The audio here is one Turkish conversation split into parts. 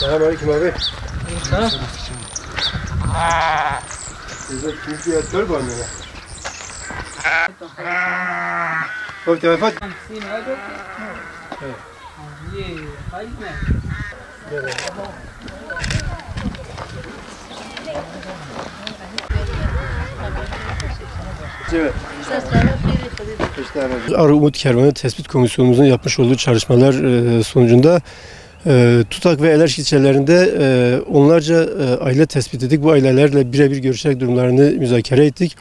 Selamünaleyküm abi. Selam. Sizin kimse yatıyor mu annene? Abi telefon. Evet. Arı Umut Kervanı Tespit Komisyonumuzun yapmış olduğu çalışmalar sonucunda Tutak ve Elerş ilçelerinde onlarca aile tespit ettik. Bu ailelerle birebir görüşerek durumlarını müzakere ettik.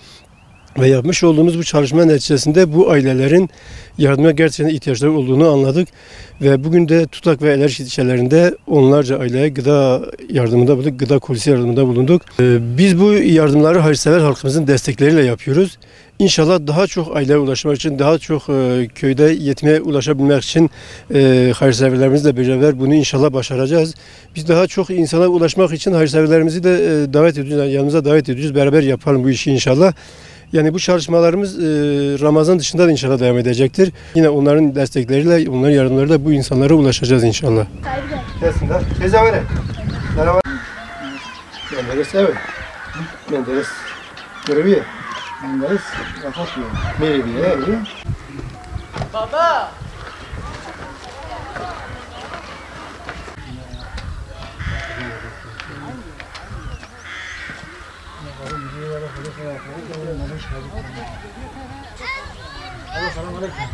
Ve yapmış olduğumuz bu çalışma neticesinde bu ailelerin yardıma gerçekten ihtiyaçları olduğunu anladık. Ve bugün de Tutak ve Elerş ilçelerinde onlarca aileye gıda yardımında bulunduk, gıda kolisi yardımında bulunduk. Biz bu yardımları hayırsever halkımızın destekleriyle yapıyoruz. İnşallah daha çok aileye ulaşmak için, daha çok köyde yetime ulaşabilmek için hayırseverlerimizle beraber bunu inşallah başaracağız. Biz daha çok insana ulaşmak için hayırseverlerimizi de davet ediyoruz, yani yanımıza davet ediyoruz. Beraber yapalım bu işi inşallah. Yani bu çalışmalarımız Ramazan dışında da inşallah devam edecektir. Yine onların destekleriyle, onların yardımlarıyla bu insanlara ulaşacağız inşallah. Gelsin de. Teyze öyle. Merhaba. Menderes evet. Menderes. Görevi. Menderes. Yapatıyor. Meyveyi evet. Baba. Selamünaleyküm.